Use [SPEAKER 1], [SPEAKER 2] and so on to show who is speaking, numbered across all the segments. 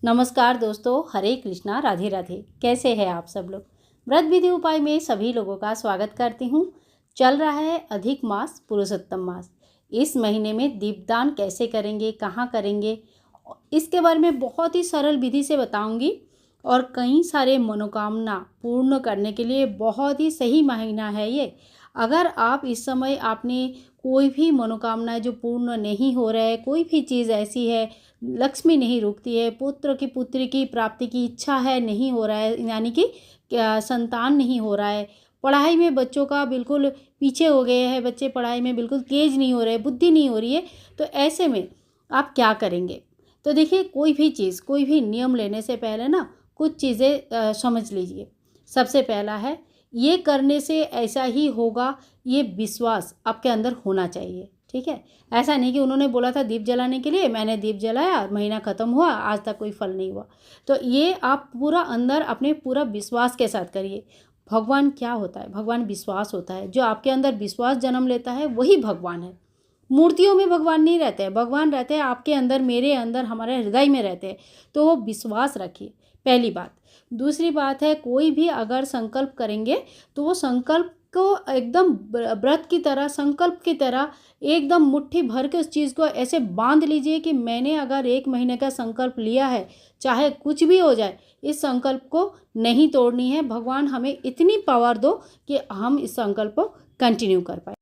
[SPEAKER 1] नमस्कार दोस्तों, हरे कृष्णा, राधे राधे। कैसे हैं आप सब लोग। व्रत विधि उपाय में सभी लोगों का स्वागत करती हूँ। चल रहा है अधिक मास, पुरुषोत्तम मास। इस महीने में दीपदान कैसे करेंगे, कहाँ करेंगे, इसके बारे में बहुत ही सरल विधि से बताऊंगी। और कई सारे मनोकामना पूर्ण करने के लिए बहुत ही सही महीना है ये। अगर आप इस समय आपने कोई भी मनोकामना जो पूर्ण नहीं हो रहा है, कोई भी चीज़ ऐसी है, लक्ष्मी नहीं रुकती है, पुत्र की पुत्री की प्राप्ति की इच्छा है, नहीं हो रहा है, यानी कि क्या संतान नहीं हो रहा है, पढ़ाई में बच्चों का बिल्कुल पीछे हो गए हैं, बच्चे पढ़ाई में बिल्कुल तेज नहीं हो रहे, बुद्धि नहीं हो रही है, तो ऐसे में आप क्या करेंगे। तो देखिए, कोई भी चीज़, कोई भी नियम लेने से पहले ना कुछ चीज़ें समझ लीजिए। सबसे पहला है, ये करने से ऐसा ही होगा, ये विश्वास आपके अंदर होना चाहिए। ठीक है, ऐसा नहीं कि उन्होंने बोला था दीप जलाने के लिए, मैंने दीप जलाया, महीना ख़त्म हुआ, आज तक कोई फल नहीं हुआ। तो ये आप पूरा अंदर अपने पूरा विश्वास के साथ करिए। भगवान क्या होता है? भगवान विश्वास होता है। जो आपके अंदर विश्वास जन्म लेता है वही भगवान है। मूर्तियों में भगवान नहीं रहते हैं, भगवान रहते हैं आपके अंदर, मेरे अंदर, हमारे हृदय में रहते हैं। तो वो विश्वास रखिए, पहली बात। दूसरी बात है, कोई भी अगर संकल्प करेंगे तो वो संकल्प को एकदम व्रत की तरह, संकल्प की तरह एकदम मुट्ठी भर के उस चीज़ को ऐसे बांध लीजिए कि मैंने अगर 1 महीने का संकल्प लिया है, चाहे कुछ भी हो जाए, इस संकल्प को नहीं तोड़नी है। भगवान हमें इतनी पावर दो कि हम इस संकल्प को कंटिन्यू कर पाए।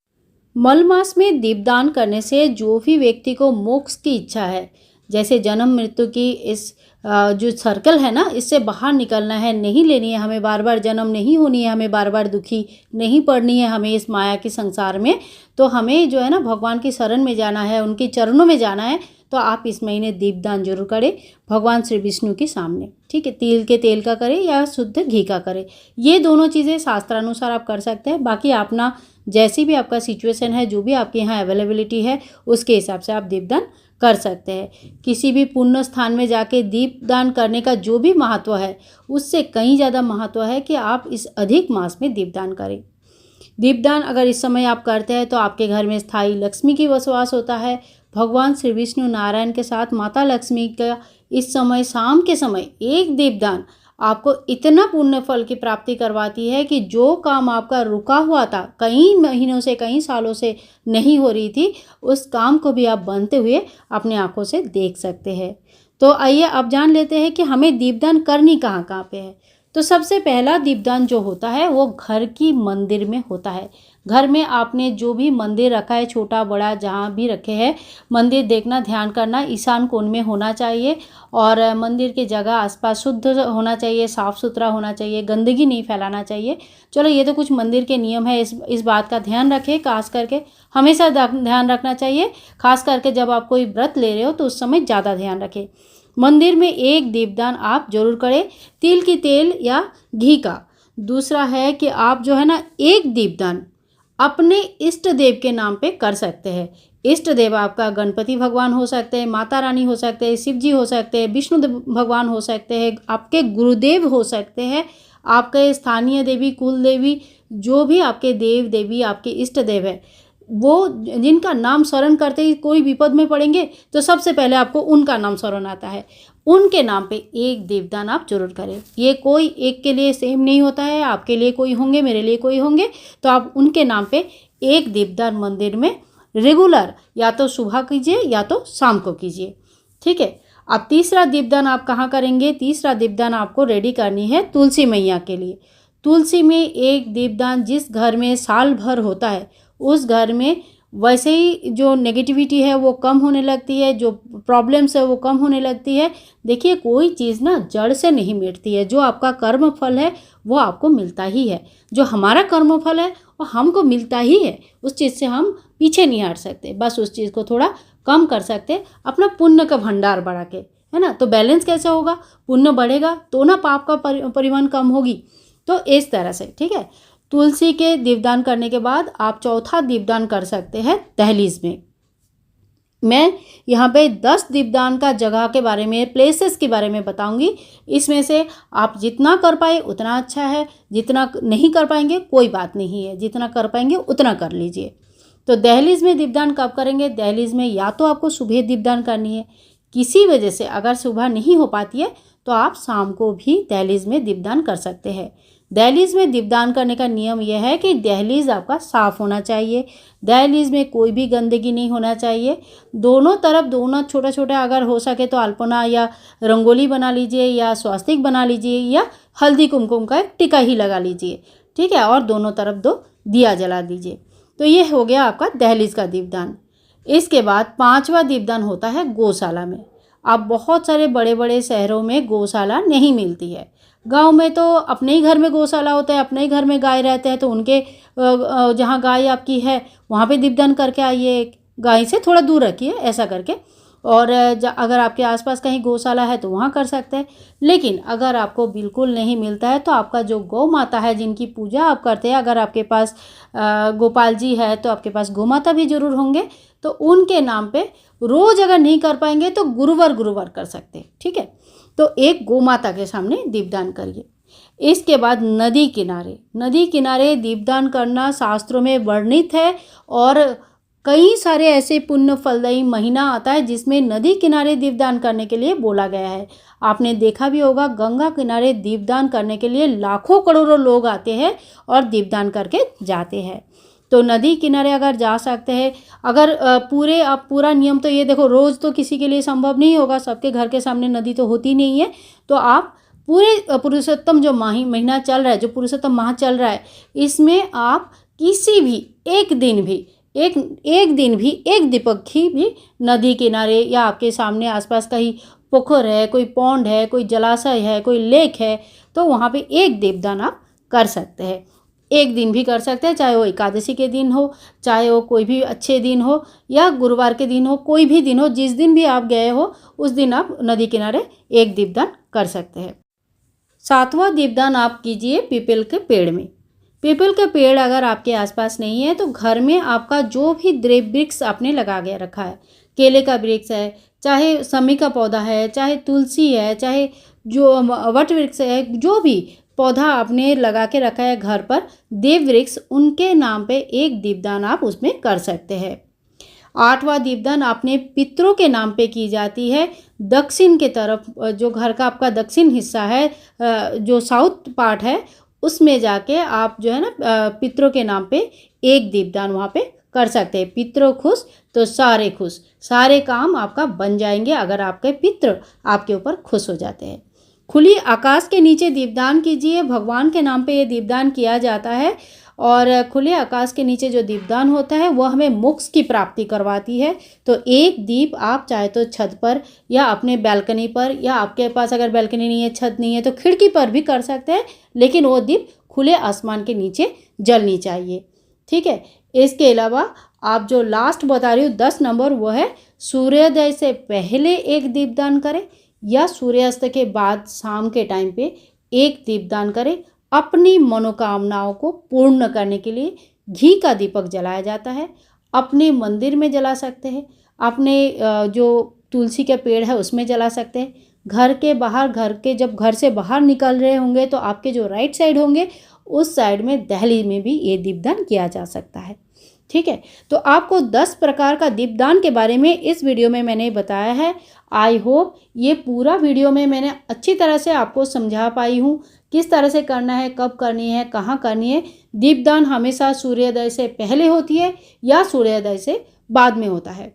[SPEAKER 1] मल मास में दीपदान करने से जो भी व्यक्ति को मोक्ष की इच्छा है, जैसे जन्म मृत्यु की इस जो सर्कल है ना, इससे बाहर निकलना है, नहीं लेनी है हमें बार बार जन्म, नहीं होनी है हमें बार बार दुखी, नहीं पड़नी है हमें इस माया के संसार में, तो हमें जो है ना भगवान की शरण में जाना है, उनके चरणों में जाना है। तो आप इस महीने दीपदान जरूर करें भगवान श्री विष्णु के सामने। ठीक है, तिल के तेल का करें या शुद्ध घी का करें, ये दोनों चीज़ें शास्त्रानुसार आप कर सकते हैं। बाकी अपना जैसी भी आपका सिचुएशन है, जो भी आपके यहाँ अवेलेबिलिटी है, उसके हिसाब से आप दीपदान कर सकते हैं। किसी भी पुण्य स्थान में जाके दीपदान करने का जो भी महत्व है, उससे कहीं ज़्यादा महत्व है कि आप इस अधिक मास में दीपदान करें। दीपदान अगर इस समय आप करते हैं तो आपके घर में स्थायी लक्ष्मी की वास होता है। भगवान श्री विष्णु नारायण के साथ माता लक्ष्मी का इस समय, शाम के समय एक दीपदान आपको इतना पुण्य फल की प्राप्ति करवाती है कि जो काम आपका रुका हुआ था, कई महीनों से, कई सालों से नहीं हो रही थी, उस काम को भी आप बनते हुए अपने आंखों से देख सकते हैं। तो आइए अब जान लेते हैं कि हमें दीपदान करनी कहाँ कहाँ पे है। तो सबसे पहला दीपदान जो होता है वो घर की मंदिर में होता है। घर में आपने जो भी मंदिर रखा है, छोटा बड़ा जहाँ भी रखे हैं, मंदिर देखना, ध्यान करना ईशान कोण में होना चाहिए। और मंदिर की जगह आसपास शुद्ध होना चाहिए, साफ़ सुथरा होना चाहिए, गंदगी नहीं फैलाना चाहिए। चलो, ये तो कुछ मंदिर के नियम है, इस बात का ध्यान रखें। खास करके हमेशा ध्यान रखना चाहिए, खास करके जब आप कोई व्रत ले रहे हो तो उस समय ज़्यादा ध्यान रखें। मंदिर में एक दीपदान आप जरूर करें, तिल की तेल या घी का। दूसरा है कि आप जो है ना, एक दीपदान अपने इष्ट देव के नाम पे कर सकते हैं। इष्ट देव आपका गणपति भगवान हो सकते हैं, माता रानी हो सकते हैं, शिव जी हो सकते हैं, विष्णु भगवान हो सकते हैं, आपके गुरुदेव हो सकते हैं, आपके स्थानीय देवी, कुल देवी, जो भी आपके देव देवी आपके इष्ट देव है, वो जिनका नाम स्मरण करते ही कोई विपद में पड़ेंगे तो सबसे पहले आपको उनका नाम स्मरण आता है। उनके नाम पे एक दीपदान आप जरूर करें। ये कोई एक के लिए सेम नहीं होता है, आपके लिए कोई होंगे, मेरे लिए कोई होंगे, तो आप उनके नाम पे एक दीपदान मंदिर में रेगुलर या तो सुबह कीजिए या तो शाम को कीजिए। ठीक है, अब तीसरा दीपदान आप कहाँ करेंगे। तीसरा दीपदान आपको रेडी करनी है तुलसी मैया के लिए। तुलसी में एक दीपदान जिस घर में साल भर होता है, उस घर में वैसे ही जो नेगेटिविटी है वो कम होने लगती है, जो प्रॉब्लम्स है वो कम होने लगती है। देखिए, कोई चीज़ ना जड़ से नहीं मिटती है। जो आपका कर्म फल है वो आपको मिलता ही है, जो हमारा कर्म फल है वो हमको मिलता ही है। उस चीज़ से हम पीछे नहीं हट सकते, बस उस चीज़ को थोड़ा कम कर सकते अपना पुण्य का भंडार बढ़ा के, है ना। तो बैलेंस कैसे होगा, पुण्य बढ़ेगा तो ना पाप का परिमाण कम होगी। तो इस तरह से, ठीक है। तुलसी के दीपदान करने के बाद आप चौथा दीपदान कर सकते हैं दहलीज में। मैं यहाँ पे 10 दीपदान का जगह के बारे में, प्लेसेस के बारे में बताऊंगी। इसमें से आप जितना कर पाए उतना अच्छा है, जितना नहीं कर पाएंगे कोई बात नहीं है, जितना कर पाएंगे उतना कर लीजिए। तो दहलीज में दीपदान कब करेंगे। दहलीज में या तो आपको सुबह दीपदान करनी है, किसी वजह से अगर सुबह नहीं हो पाती है तो आप शाम को भी दहलीज में दीपदान कर सकते हैं। दहलीज में दीपदान करने का नियम यह है कि दहलीज आपका साफ़ होना चाहिए, दहलीज में कोई भी गंदगी नहीं होना चाहिए। दोनों तरफ दोनों छोटा छोटा अगर हो सके तो अल्पना या रंगोली बना लीजिए या स्वास्तिक बना लीजिए या हल्दी कुमकुम का एक टिका ही लगा लीजिए, ठीक है, और दोनों तरफ 2 दिया जला दीजिए। तो ये हो गया आपका दहलीज का दीपदान। इसके बाद 5वां दीपदान होता है गौशाला में। अब बहुत सारे बड़े बड़े शहरों में गौशाला नहीं मिलती है। गांव में तो अपने ही घर में गौशाला होता है, अपने ही घर में गाय रहते हैं, तो उनके जहाँ गाय आपकी है वहाँ पे दीपदान करके आइए, गाय से थोड़ा दूर रखिए ऐसा करके। और अगर आपके आसपास कहीं गौशाला है तो वहाँ कर सकते हैं। लेकिन अगर आपको बिल्कुल नहीं मिलता है तो आपका जो गौ माता है जिनकी पूजा आप करते हैं, अगर आपके पास गोपाल जी है तो आपके पास गौ माता भी जरूर होंगे, तो उनके नाम पे रोज़ अगर नहीं कर पाएंगे तो गुरुवार कर सकते हैं, ठीक है। तो एक गौ माता के सामने दीपदान करिए। इसके बाद नदी किनारे दीपदान करना शास्त्रों में वर्णित है और कई सारे ऐसे पुण्य फलदायी महीना आता है जिसमें नदी किनारे दीपदान करने के लिए बोला गया है। आपने देखा भी होगा गंगा किनारे दीपदान करने के लिए लाखों करोड़ों लोग आते हैं और दीपदान करके जाते हैं। तो नदी किनारे अगर जा सकते हैं, अगर पूरा नियम तो ये देखो, रोज़ तो किसी के लिए संभव नहीं होगा, सबके घर के सामने नदी तो होती नहीं है। तो आप पूरे पुरुषोत्तम जो महीना चल रहा है, जो पुरुषोत्तम माह चल रहा है, इसमें आप किसी भी एक दिन भी एक दीपक की भी नदी किनारे या आपके सामने आसपास कहीं पोखर है, कोई पौंड है, कोई जलाशय है, कोई लेक है, तो वहाँ पे एक दीपदान आप कर सकते हैं। एक दिन भी कर सकते हैं, चाहे वो एकादशी के दिन हो, चाहे वो कोई भी अच्छे दिन हो या गुरुवार के दिन हो, कोई भी दिन हो, जिस दिन भी आप गए हो उस दिन आप नदी किनारे एक दीपदान कर सकते हैं। 7वां दीपदान आप कीजिए पीपल के पेड़ में। पीपल का पेड़ अगर आपके आसपास नहीं है तो घर में आपका जो भी द्रव्य वृक्ष आपने लगा के रखा है, केले का वृक्ष है, चाहे समी का पौधा है, चाहे तुलसी है, चाहे जो वट वृक्ष है, जो भी पौधा आपने लगा के रखा है घर पर, देव वृक्ष, उनके नाम पे एक दीपदान आप उसमें कर सकते हैं। 8वां दीपदान आपने पितरों के नाम पे की जाती है। दक्षिण के तरफ जो घर का आपका दक्षिण हिस्सा है, जो साउथ पार्ट है, उसमें जाके आप जो है ना पितरों के नाम पे एक दीपदान वहाँ पे कर सकते हैं। पितरों खुश तो सारे खुश, सारे काम आपका बन जाएंगे अगर आपके पितृ आपके ऊपर खुश हो जाते हैं। खुली आकाश के नीचे दीपदान कीजिए। भगवान के नाम पे ये दीपदान किया जाता है और खुले आकाश के नीचे जो दीपदान होता है वह हमें मोक्ष की प्राप्ति करवाती है। तो एक दीप आप चाहे तो छत पर या अपने बैल्कनी पर, या आपके पास अगर बैल्कनी नहीं है, छत नहीं है, तो खिड़की पर भी कर सकते हैं, लेकिन वो दीप खुले आसमान के नीचे जलनी चाहिए, ठीक है। इसके अलावा आप जो लास्ट बता रही हूँ 10 नंबर, वो है सूर्योदय से पहले एक दीपदान करें या सूर्यास्त के बाद शाम के टाइम पे एक दीपदान करें। अपनी मनोकामनाओं को पूर्ण करने के लिए घी का दीपक जलाया जाता है। अपने मंदिर में जला सकते हैं, अपने जो तुलसी का पेड़ है उसमें जला सकते हैं। घर के बाहर, जब घर से बाहर निकल रहे होंगे तो आपके जो राइट साइड होंगे उस साइड में दहलीज में भी ये दीपदान किया जा सकता है, ठीक है। तो आपको 10 प्रकार का दीपदान के बारे में इस वीडियो में मैंने बताया है। आई होप ये पूरा वीडियो में मैंने अच्छी तरह से आपको समझा पाई हूँ किस तरह से करना है, कब करनी है, कहाँ करनी है। दीपदान हमेशा सूर्योदय से पहले होती है या सूर्योदय से बाद में होता है।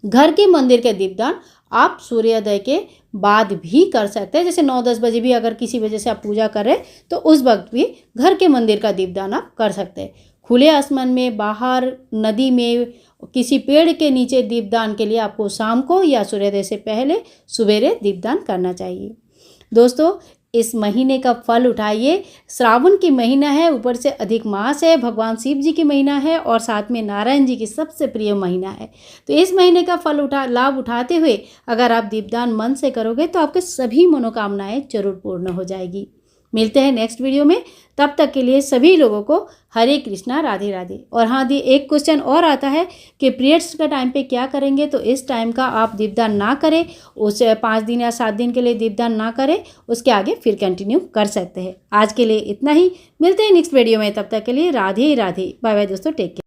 [SPEAKER 1] घर के मंदिर के दीपदान आप सूर्योदय के बाद भी कर सकते हैं, जैसे 9-10 बजे भी अगर किसी वजह से आप पूजा कर रहे हैं तो उस वक्त भी घर के मंदिर का दीपदान आप कर सकते हैं। खुले आसमान में, बाहर, नदी में, किसी पेड़ के नीचे दीपदान के लिए आपको शाम को या सूर्योदय से पहले सवेरे दीपदान करना चाहिए। दोस्तों, इस महीने का फल उठाइए। श्रावण की महीना है, ऊपर से अधिक मास है, भगवान शिव जी की महीना है और साथ में नारायण जी की सबसे प्रिय महीना है। तो इस महीने का लाभ उठाते हुए अगर आप दीपदान मन से करोगे तो आपके सभी मनोकामनाएं जरूर पूर्ण हो जाएगी। मिलते हैं नेक्स्ट वीडियो में, तब तक के लिए सभी लोगों को हरे कृष्णा, राधे राधे। और हाँ दी, एक क्वेश्चन और आता है कि पीरियड्स का टाइम पे क्या करेंगे, तो इस टाइम का आप दीपदान ना करें, उस 5 दिन या 7 दिन के लिए दीपदान ना करें, उसके आगे फिर कंटिन्यू कर सकते हैं। आज के लिए इतना ही, मिलते हैं नेक्स्ट वीडियो में, तब तक के लिए राधे राधे, बाय बाय दोस्तों, टेक केयर।